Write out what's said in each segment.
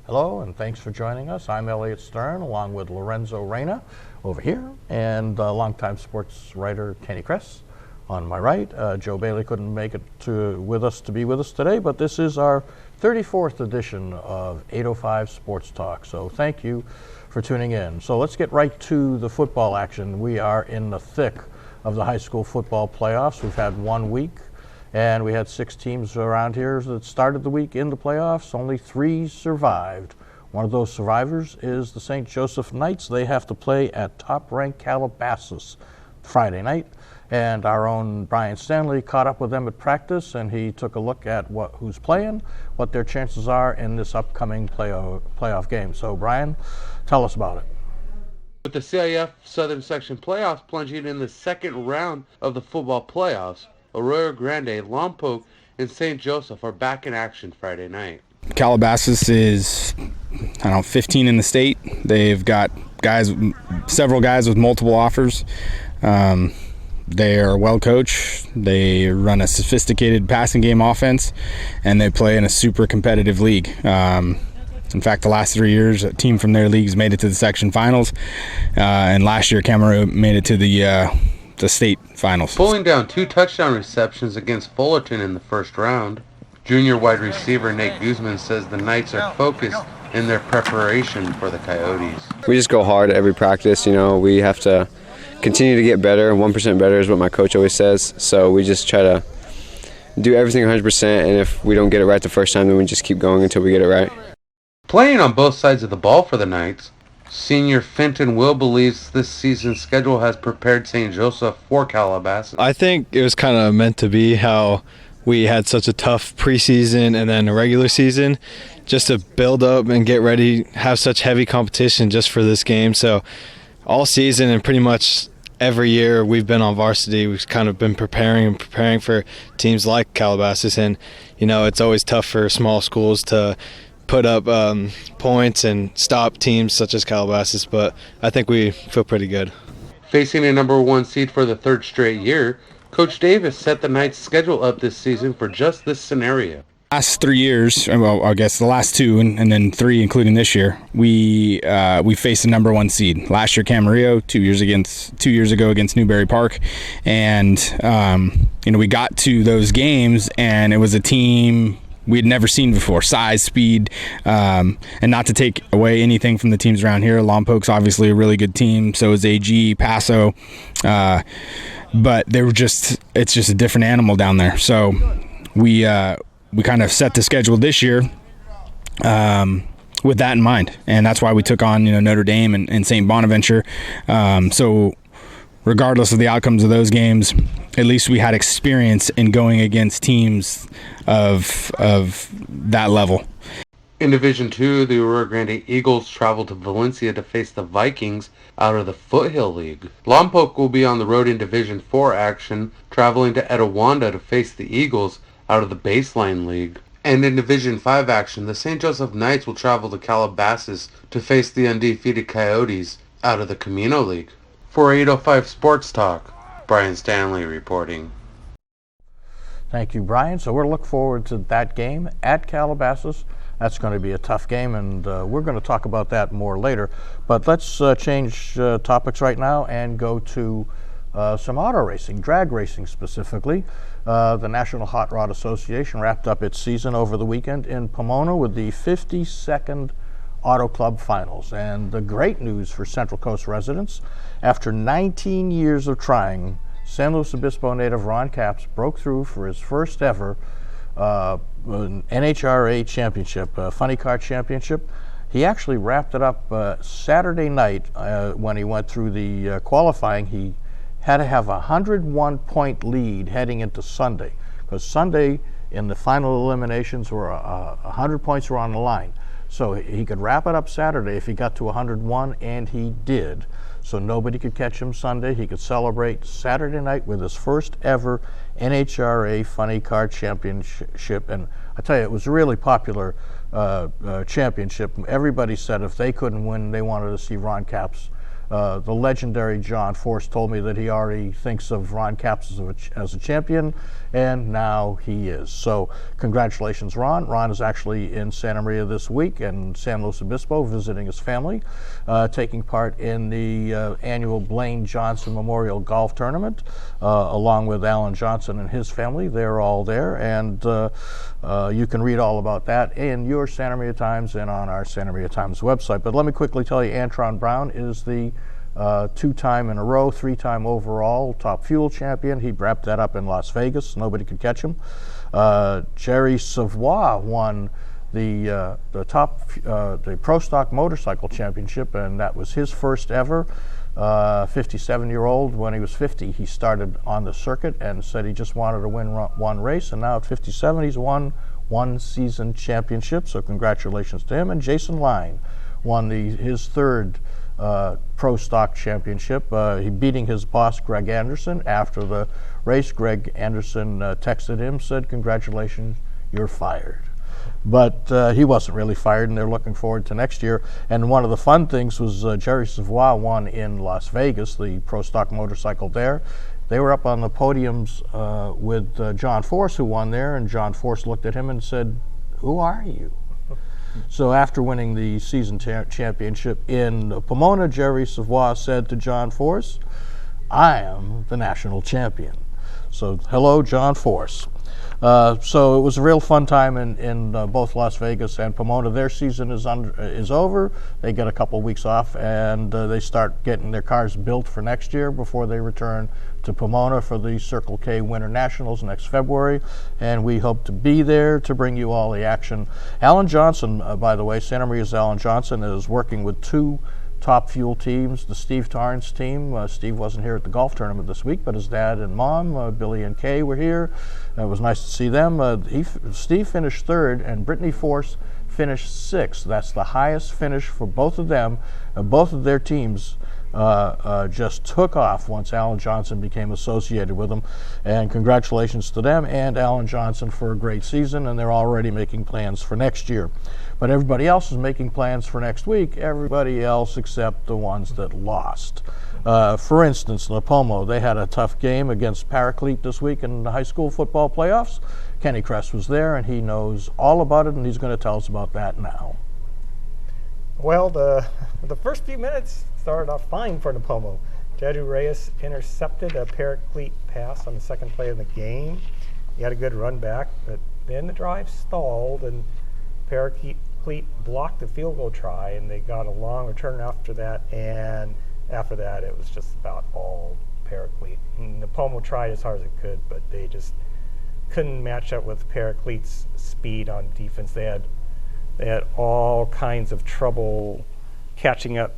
Hello, and thanks for joining us. I'm Elliot Stern, along with Lorenzo Reyna over here, and longtime sports writer Kenny Kress on my right. Joe Bailey couldn't make it to be with us today, but this is our 34th edition of 805 Sports Talk. So thank you for tuning in. So let's get right to the football action. We are in the thick of the high school football playoffs. We've had 1 week. And we had 6 teams around here that started the week in the playoffs. Only 3 survived. One of those survivors is the St. Joseph Knights. They have to play at top-ranked Calabasas Friday night. And our own Brian Stanley caught up with them at practice, and he took a look at who's playing, what their chances are in this upcoming playoff game. So, Brian, tell us about it. With the CIF Southern Section playoffs plunging in the second round of the football playoffs, Arroyo Grande, Lompoc, and St. Joseph are back in action Friday night. Calabasas is, 15 in the state. They've got several guys with multiple offers. They are well coached. They run a sophisticated passing game offense, and they play in a super competitive league. In fact, the last 3 years, a team from their leagues made it to the section finals, and last year Camarillo made it to the state finals. Pulling down 2 touchdown receptions against Fullerton in the first round, junior wide receiver Nate Guzman says the Knights are focused in their preparation for the Coyotes. We just go hard at every practice. We have to continue to get better. 1% better is what my coach always says. So we just try to do everything 100%, and if we don't get it right the first time, then we just keep going until we get it right. Playing on both sides of the ball for the Knights, senior Fenton Will believes this season's schedule has prepared St. Joseph for Calabasas. I think it was kind of meant to be how we had such a tough preseason and then a regular season, just to build up and get ready, have such heavy competition just for this game. So all season and pretty much every year we've been on varsity, we've kind of been preparing for teams like Calabasas. And, it's always tough for small schools to put up points and stop teams such as Calabasas, but I think we feel pretty good. Facing a number 1 seed for the 3rd straight year, Coach Davis set the Knights' schedule up this season for just this scenario. Last 3 years, well, I guess the last 2 and then 3, including this year, we faced the number 1 seed. Last year, Camarillo. 2 years ago against Newberry Park, and we got to those games, and it was a team we had never seen before. Size, speed, and not to take away anything from the teams around here. Lompoc's obviously a really good team. So is AG, Paso, but it's just a different animal down there. So we kind of set the schedule this year with that in mind, and that's why we took on Notre Dame and St. Bonaventure. So regardless of the outcomes of those games, at least we had experience in going against teams of that level. In Division 2, the Arroyo Grande Eagles travel to Valencia to face the Vikings out of the Foothill League. Lompoc will be on the road in Division 4 action, traveling to Etiwanda to face the Eagles out of the Baseline League. And in Division 5 action, the St. Joseph Knights will travel to Calabasas to face the undefeated Coyotes out of the Camino League. For 805 Sports Talk, Brian Stanley reporting. Thank you, Brian. So we're looking forward to that game at Calabasas. That's going to be a tough game, and we're going to talk about that more later. But let's change topics right now and go to some auto racing, drag racing specifically. The National Hot Rod Association wrapped up its season over the weekend in Pomona with the 52nd Auto Club Finals. And the great news for Central Coast residents, after 19 years of trying, San Luis Obispo native Ron Capps broke through for his first ever NHRA championship, Funny Car Championship. He actually wrapped it up Saturday night when he went through the qualifying. He had to have a 101-point lead heading into Sunday, because Sunday in the final eliminations were 100 points were on the line. So he could wrap it up Saturday if he got to 101, and he did. So nobody could catch him Sunday. He could celebrate Saturday night with his first ever NHRA Funny Car Championship. And I tell you, it was a really popular championship. Everybody said if they couldn't win, they wanted to see Ron Capps The legendary John Force told me that he already thinks of Ron Capps as a champion, and now he is. So congratulations, Ron. Ron is actually in Santa Maria this week and San Luis Obispo visiting his family, taking part in the annual Blaine Johnson Memorial Golf Tournament, along with Alan Johnson and his family. They're all there, and you can read all about that in your Santa Maria Times and on our Santa Maria Times website. But let me quickly tell you, Antron Brown is the 2-time in a row, 3-time overall Top Fuel champion. He wrapped that up in Las Vegas. Nobody could catch him. Jerry Savoy won the Pro Stock Motorcycle Championship, and that was his first ever. 57-year-old. When he was 50, he started on the circuit and said he just wanted to win one race, and now at 57, he's won one season championship, so congratulations to him. And Jason Line won his third Pro Stock Championship, he beating his boss Greg Anderson. After the race, Greg Anderson texted him, said, "Congratulations, you're fired." But he wasn't really fired, and they're looking forward to next year. And one of the fun things was Jerry Savoy won in Las Vegas, the Pro Stock motorcycle there. They were up on the podiums with John Force, who won there, and John Force looked at him and said, "Who are you?" So after winning the season championship in Pomona, Jerry Savoy said to John Force, "I am the national champion." So hello, John Force. So it was a real fun time in both Las Vegas and Pomona. Their season is over. They get a couple weeks off, and they start getting their cars built for next year before they return to Pomona for the Circle K Winter Nationals next February, and we hope to be there to bring you all the action. Alan Johnson, by the way, Santa Maria's Alan Johnson is working with 2 Top Fuel teams, the Steve Torrance team. Steve wasn't here at the golf tournament this week, but his dad and mom, Billy and Kay, were here. It was nice to see them. Steve finished 3rd, and Brittany Force finished 6th. That's the highest finish for both of them. Both of their teams just took off once Alan Johnson became associated with them. And congratulations to them and Alan Johnson for a great season, and they're already making plans for next year. But everybody else is making plans for next week, everybody else except the ones that lost. For instance, Napomo, they had a tough game against Paraclete this week in the high school football playoffs. Kenny Kress was there, and he knows all about it, and he's going to tell us about that now. Well, the first few minutes started off fine for Napomo. Jedu Reyes intercepted a Paraclete pass on the second play of the game. He had a good run back, but then the drive stalled, and Paraclete blocked the field goal try, and they got a long return after that, and after that it was just about all Paraclete. And Napomo tried as hard as it could, but they just couldn't match up with Paraclete's speed on defense. They had all kinds of trouble catching up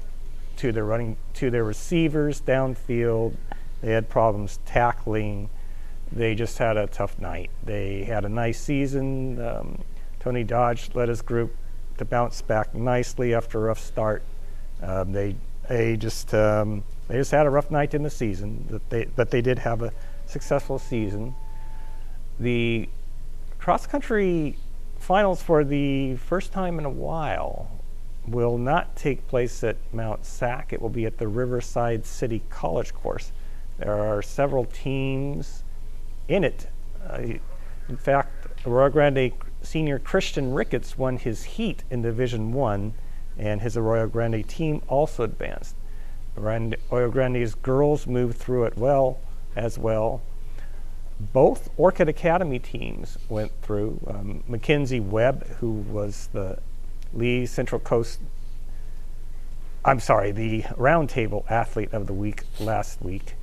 to their receivers downfield. They had problems tackling. They just had a tough night. They had a nice season. Tony Dodge led his group to bounce back nicely after a rough start. They just had a rough night in the season, but they did have a successful season. The cross-country finals for the first time in a while will not take place at Mount Sac. It will be at the Riverside City College course. There are several teams in it. In fact, Arroyo Grande senior Christian Ricketts won his heat in Division I, and his Arroyo Grande team also advanced. Arroyo Grande's girls moved through it as well. Both Orchid Academy teams went through. Mackenzie Webb, who was the Lee Central Coast, the Round Table Athlete of the Week last week,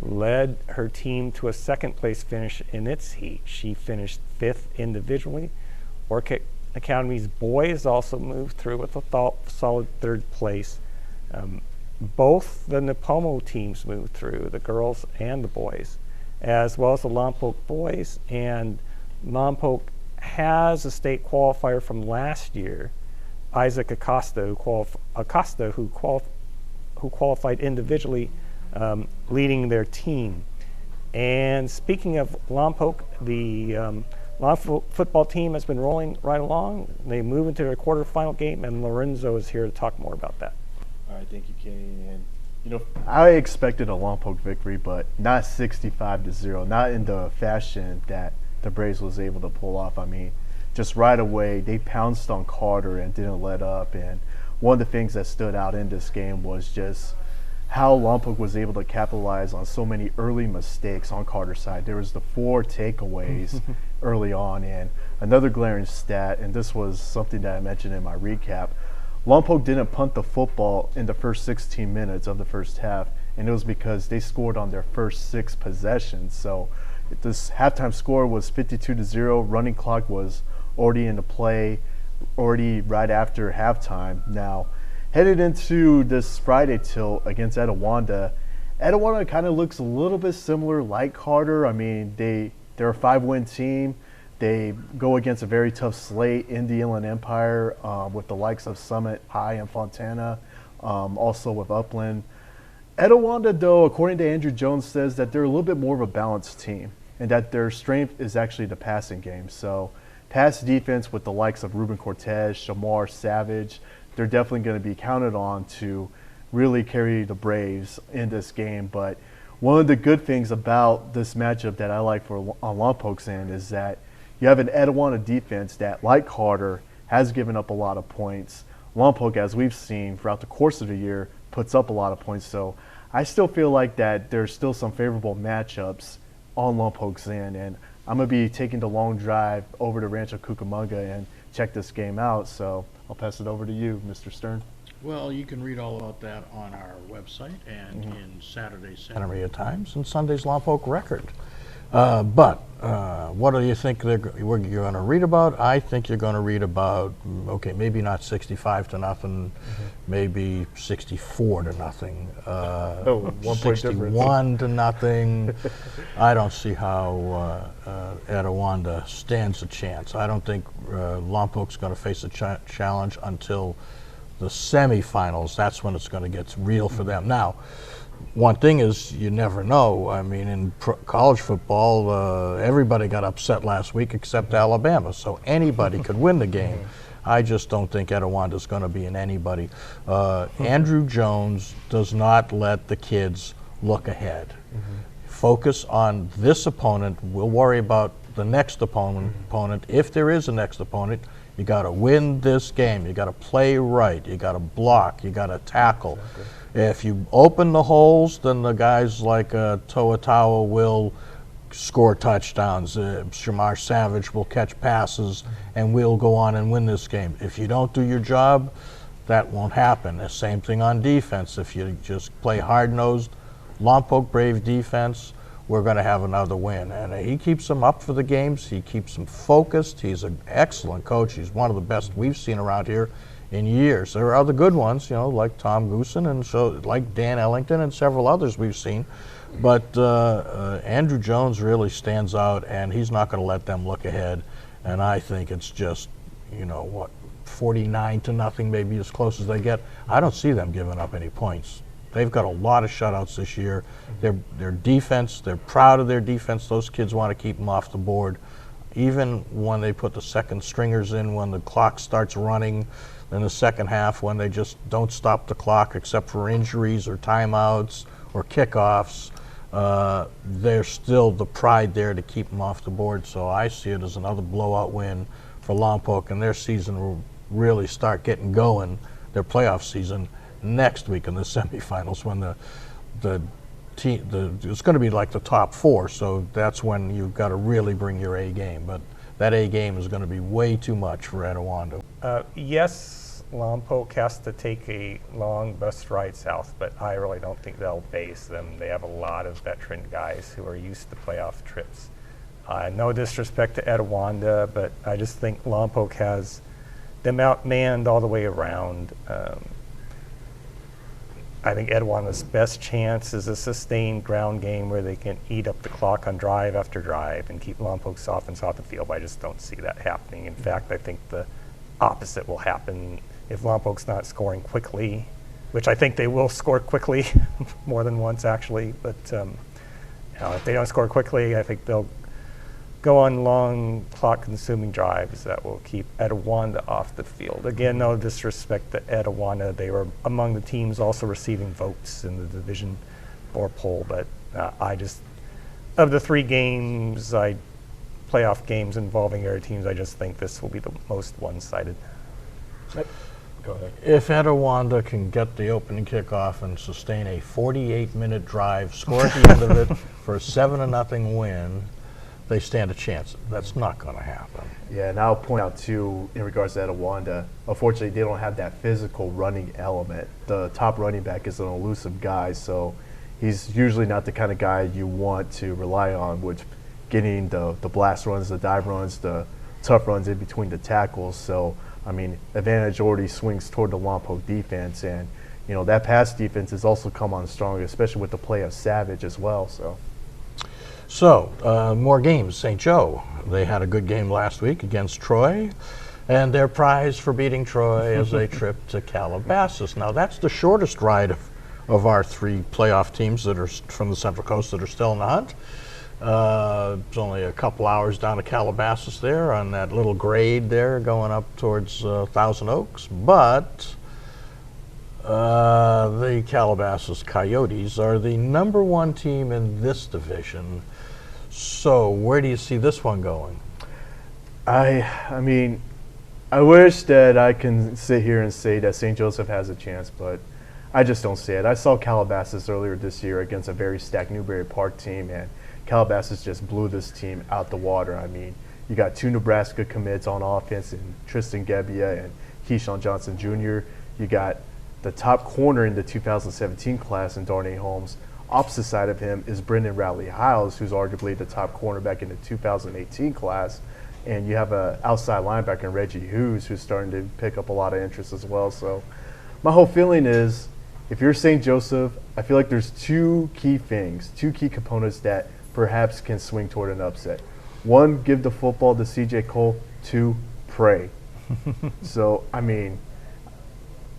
led her team to a second place finish in its heat. She finished 5th individually. Orchid Academy's boys also moved through with a solid 3rd place. Both the Napomo teams moved through, the girls and the boys, as well as the Lompoc boys. And Lompoc has a state qualifier from last year, Isaac Acosta, who qualified individually, leading their team. And speaking of Lompoc, the Lompoc football team has been rolling right along. They move into their quarterfinal game, and Lorenzo is here to talk more about that. All right. Thank you, Kenny. And I expected a Lompoc victory, but not 65-0. Not in the fashion that the Braves was able to pull off. I mean, just right away they pounced on Carter and didn't let up. And one of the things that stood out in this game was just how Lompoc was able to capitalize on so many early mistakes on Carter's side. There was the 4 takeaways early on, and another glaring stat, and this was something that I mentioned in my recap, Lompoc didn't punt the football in the first 16 minutes of the first half, and it was because they scored on their first 6 possessions. So this halftime score was 52-0. Running clock was already into play, already right after halftime. Now, headed into this Friday tilt against Etiwanda kind of looks a little bit similar like Carter. I mean, they're a 5-win team. They go against a very tough slate in the Inland Empire with the likes of Summit, High, and Fontana, also with Upland. Etiwanda, though, according to Andrew Jones, says that they're a little bit more of a balanced team and that their strength is actually the passing game. So pass defense with the likes of Ruben Cortez, Shamar, Savage, they're definitely going to be counted on to really carry the Braves in this game. But one of the good things about this matchup that I like for on Lompoc's end is that you have an Etiwanda defense that, like Carter, has given up a lot of points. Lompoc, as we've seen throughout the course of the year, puts up a lot of points. So I still feel like that there's still some favorable matchups on Lompoc's end. And I'm going to be taking the long drive over to Rancho Cucamonga and check this game out. So I'll pass it over to you, Mr. Stern. Well, you can read all about that on our website and in Saturday's Santa Maria Times and Sunday's Lompoc Record. But what do you think you're going to read about? I think you're going to read about, okay, maybe not 65-0, maybe 64-0, 61-0. I don't see how Etiwanda stands a chance. I don't think Lompoc's going to face a challenge until the semifinals. That's when it's going to get real for them. Now, one thing is you never know. I mean, in college football, everybody got upset last week except Alabama, so anybody could win the game. I just don't think Etiwanda's going to be in anybody. Andrew Jones does not let the kids look ahead. Focus on this opponent. We'll worry about the next opponent. If there is a next opponent, you got to win this game. You got to play right. You got to block. You got to tackle. Exactly. If you open the holes, then the guys like Toatawa will score touchdowns. Shamar Savage will catch passes, and we'll go on and win this game. If you don't do your job, that won't happen. The same thing on defense. If you just play hard-nosed, Lompoc Brave defense, we're going to have another win. And he keeps them up for the games. He keeps them focused. He's an excellent coach. He's one of the best we've seen around here in years. There are other good ones, like Tom Goosen and so like Dan Ellington and several others we've seen. But Andrew Jones really stands out, and he's not going to let them look ahead. And I think it's just, 49-0, maybe as close as they get. I don't see them giving up any points. They've got a lot of shutouts this year. Their defense, they're proud of their defense. Those kids want to keep them off the board. Even when they put the second stringers in, when the clock starts running in the second half, when they just don't stop the clock except for injuries or timeouts or kickoffs, there's still the pride there to keep them off the board. So I see it as another blowout win for Lompoc, and their season will really start getting going, their playoff season, next week in the semifinals when it's going to be like the top 4, so that's when you've got to really bring your A game. But that A game is going to be way too much for Etiwanda. Yes, Lompoc has to take a long bus ride south, but I really don't think they'll face them. They have a lot of veteran guys who are used to playoff trips. No disrespect to Etiwanda, but I just think Lompoc has them outmanned all the way around. I think Etiwanda's best chance is a sustained ground game where they can eat up the clock on drive after drive and keep Lompoc's offense off the field, but I just don't see that happening. In fact, I think the opposite will happen if Lompoc's not scoring quickly, which I think they will score quickly more than once actually, but if they don't score quickly, I think they'll go on long clock-consuming drives that will keep Etiwanda off the field. Again, no disrespect to Etiwanda. They were among the teams also receiving votes in the Division 4 poll, but of the 3 games, playoff games involving area teams, I just think this will be the most one-sided. Go ahead. If Etiwanda can get the opening kickoff and sustain a 48-minute drive, score at the end of it for a 7-0 win, they stand a chance. That's not going to happen. Yeah, and I'll point out too, in regards to Etiwanda, unfortunately they don't have that physical running element. The top running back is an elusive guy, so he's usually not the kind of guy you want to rely on with getting the blast runs, the dive runs, the tough runs in between the tackles. So, I mean, advantage already swings toward the Lompoc defense, and you know that pass defense has also come on strong, especially with the play of Savage as well. So, more games. St. Joe, they had a good game last week against Troy, and their prize for beating Troy is a trip to Calabasas. Now, that's the shortest ride of our 3 playoff teams that are from the Central Coast that are still in the hunt. It's only a couple hours down to Calabasas there on that little grade there going up towards Thousand Oaks. But the Calabasas Coyotes are the #1 team in this division. So where do you see this one going? I mean, I wish that I can sit here and say that St. Joseph has a chance, but I just don't see it. I saw Calabasas earlier this year against a very stacked Newberry Park team, and Calabasas just blew this team out the water. I mean, you got 2 Nebraska commits on offense in Tristan Gebbia and Keyshawn Johnson Jr. You got the top corner in the 2017 class in Darnay Holmes. Opposite side of him is Brendan Rowley-Hiles, who's arguably the top cornerback in the 2018 class. And you have an outside linebacker in Reggie Hughes, who's starting to pick up a lot of interest as well. So my whole feeling is, if you're St. Joseph, I feel like there's 2 key things, 2 key components that perhaps can swing toward an upset. 1, give the football to C.J. Cole. 2, pray. So, I mean,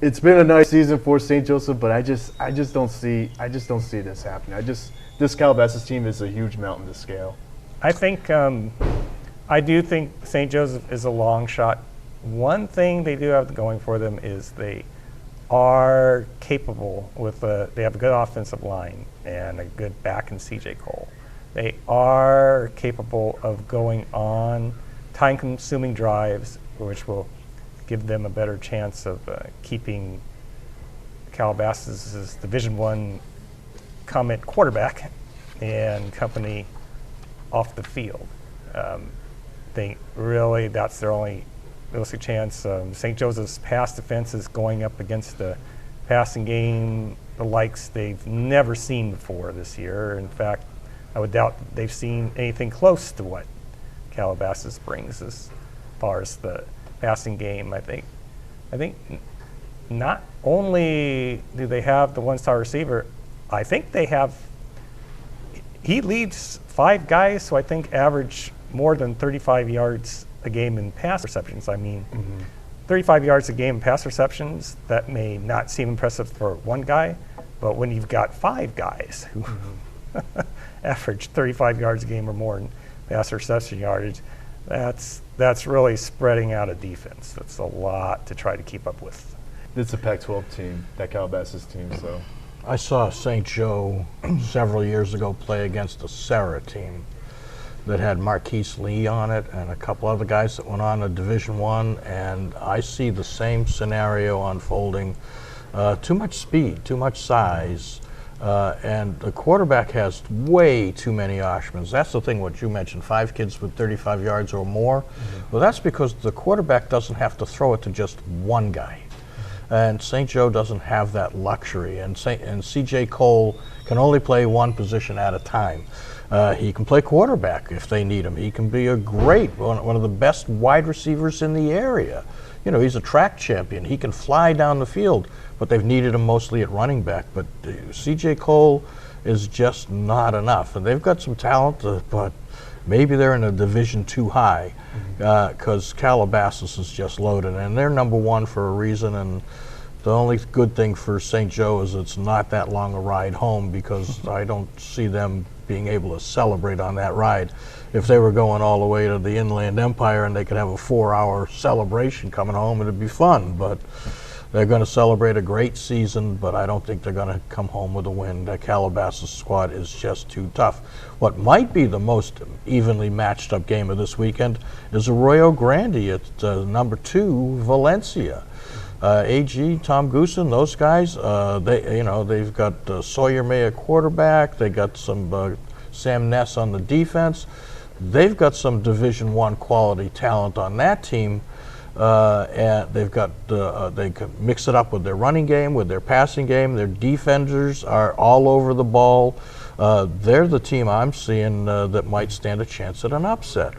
it's been a nice season for St. Joseph, but I just don't see this happening. This Calabasas team is a huge mountain to scale. I think I do think St. Joseph is a long shot. One thing they do have going for them is they are capable with they have a good offensive line and a good back in C.J. Cole. They are capable of going on time-consuming drives, which will give them a better chance of keeping Calabasas' Division I Comet quarterback and company off the field. That's their only realistic chance. St. Joseph's pass defense is going up against the passing game, the likes they've never seen before this year. In fact, I would doubt that they've seen anything close to what Calabasas brings as far as the passing game. I think not only do they have the 1-star receiver, I think he leads 5 guys who I think average more than 35 yards a game in pass receptions. I mean, 35 yards a game in pass receptions, that may not seem impressive for one guy, but when you've got 5 guys who average 35 yards a game or more in pass reception yardage, that's really spreading out a defense. That's a lot to try to keep up with. It's a Pac-12 team, that Calabasas team. So I saw St. Joe several years ago play against a Serra team that had Marquise Lee on it and a couple other guys that went on to Division I, and I see the same scenario unfolding. Too much speed, too much size, and the quarterback has way too many Oshmans. That's the thing, what you mentioned, 5 kids with 35 yards or more. Well, that's because the quarterback doesn't have to throw it to just one guy. And St. Joe doesn't have that luxury, and C.J. Cole can only play one position at a time. He can play quarterback if they need him. He can be one of the best wide receivers in the area. You know, he's a track champion. He can fly down the field, but they've needed him mostly at running back. But C.J. Cole is just not enough. And they've got some talent, but maybe they're in a Division II high because Calabasas is just loaded. And they're #1 for a reason. And the only good thing for St. Joe is it's not that long a ride home, because I don't see them being able to celebrate on that ride. If they were going all the way to the Inland Empire and they could have a 4-hour celebration coming home, it'd be fun. But they're going to celebrate a great season, but I don't think they're going to come home with a win. That Calabasas squad is just too tough. What might be the most evenly matched up game of this weekend is Arroyo Grande at number 2, Valencia. AG, Tom Goosen, those guys, they've got Sawyer May at quarterback. They got some Sam Ness on the defense. They've got some Division I quality talent on that team. And they've got they can mix it up with their running game, with their passing game. Their defenders are all over the ball. They're the team I'm seeing that might stand a chance at an upset.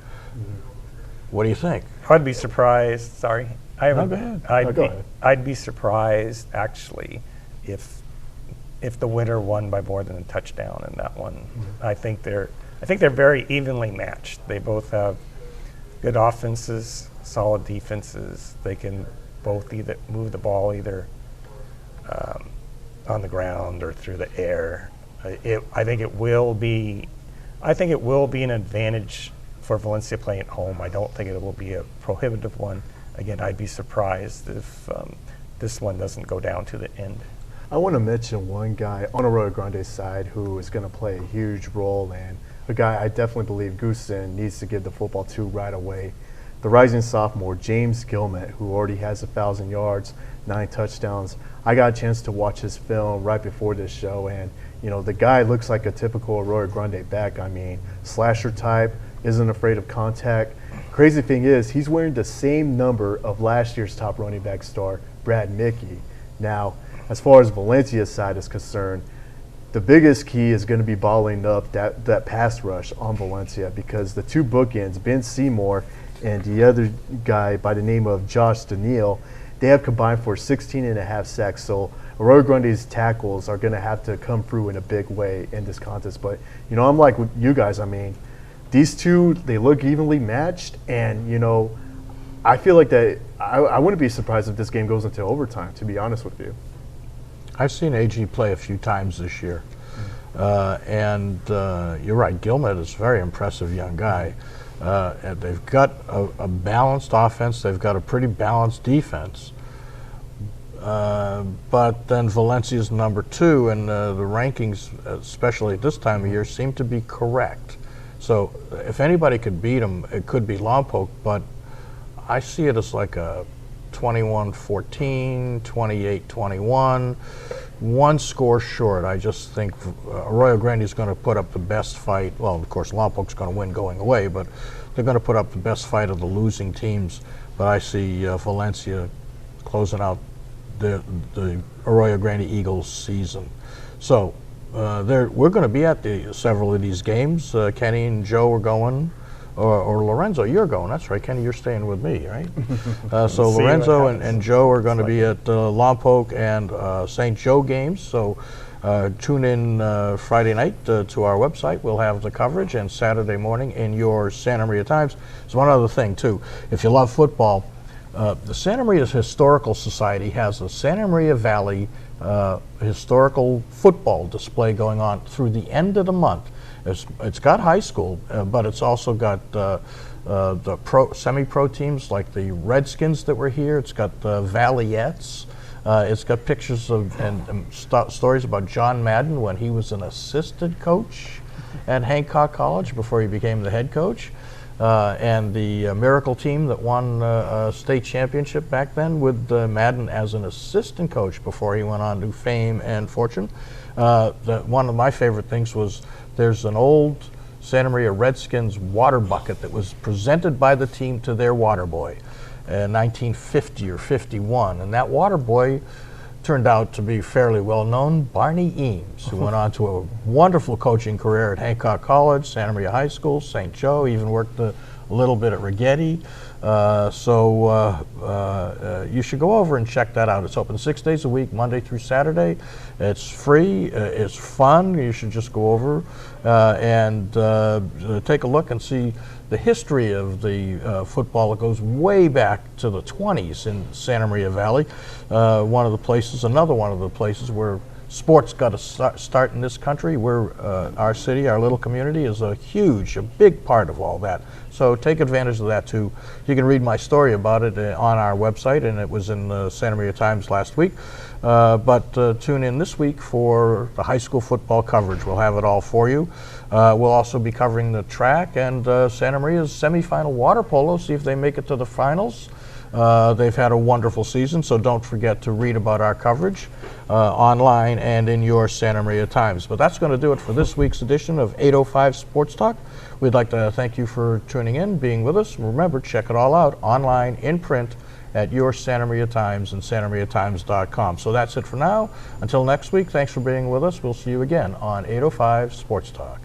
What do you think? I'd be surprised. Sorry, No, go ahead. I'd be surprised actually if the winner won by more than a touchdown in that one. I think they're very evenly matched. They both have good offenses, solid defenses. They can both either move the ball either on the ground or through the air. I think it will be an advantage for Valencia playing at home. I don't think it will be a prohibitive one. Again, I'd be surprised if this one doesn't go down to the end. I want to mention one guy on Arroyo Grande's side who is going to play a huge role, and a guy I definitely believe Goosen needs to give the football to right away. The rising sophomore, James Gilmet, who already has 1,000 yards, 9 touchdowns. I got a chance to watch his film right before this show, and the guy looks like a typical Arroyo Grande back. I mean, slasher type, isn't afraid of contact. Crazy thing is, he's wearing the same number of last year's top running back star, Brad Mickey. Now, as far as Valencia's side is concerned, the biggest key is going to be bottling up that pass rush on Valencia, because the two bookends, Ben Seymour and the other guy by the name of Josh Daniel, they have combined for 16.5 sacks. So Arroyo Grande's tackles are going to have to come through in a big way in this contest. But, I'm like with you guys. I mean, these two, they look evenly matched. And, I feel like that I wouldn't be surprised if this game goes into overtime, to be honest with you. I've seen AG play a few times this year. And you're right, Gilmet is a very impressive young guy. And they've got a balanced offense. They've got a pretty balanced defense. But then Valencia's number 2, and the rankings, especially at this time of year, seem to be correct. So if anybody could beat them, it could be Lompoc, but I see it as like a 21-14, 28-21, one score short. I just think Arroyo Grande is going to put up the best fight. Well, of course, Lompoc's going to win going away, but they're going to put up the best fight of the losing teams. But I see Valencia closing out the Arroyo Grande Eagles season. So we're going to be at several of these games. Kenny and Joe are going. Or Lorenzo, you're going. That's right, Kenny, you're staying with me, right? So Lorenzo and Joe are going to be at Lompoc and St. Joe games. So tune in Friday night to our website. We'll have the coverage, and Saturday morning in your Santa Maria Times. There's one other thing, too. If you love football, the Santa Maria Historical Society has a Santa Maria Valley historical football display going on through the end of the month. It's got high school, but it's also got the semi-pro teams like the Redskins that were here. It's got the Valliettes. It's got pictures of and stories about John Madden when he was an assistant coach at Hancock College before he became the head coach. And the Miracle team that won a state championship back then with Madden as an assistant coach before he went on to fame and fortune. One of my favorite things was there's an old Santa Maria Redskins water bucket that was presented by the team to their water boy in 1950 or 51. And that water boy turned out to be fairly well known, Barney Eames, who went on to a wonderful coaching career at Hancock College, Santa Maria High School, St. Joe, even worked a little bit at Rigetti. You should go over and check that out. It's open 6 days a week, Monday through Saturday. It's free. It's fun. You should just go over and take a look and see the history of the football. It goes way back to the 20s in Santa Maria Valley. Another one of the places where sports got to start in this country. Our city, our little community is a big part of all that. So take advantage of that too. You can read my story about it on our website, and it was in the Santa Maria Times last week. But tune in this week for the high school football coverage. We'll have it all for you. We'll also be covering the track and Santa Maria's semifinal water polo, see if they make it to the finals. They've had a wonderful season, so don't forget to read about our coverage online and in your Santa Maria Times. But that's going to do it for this week's edition of 805 Sports Talk. We'd like to thank you for tuning in, being with us. Remember, check it all out online, in print, at your Santa Maria Times and santamariatimes.com. So that's it for now. Until next week, thanks for being with us. We'll see you again on 805 Sports Talk.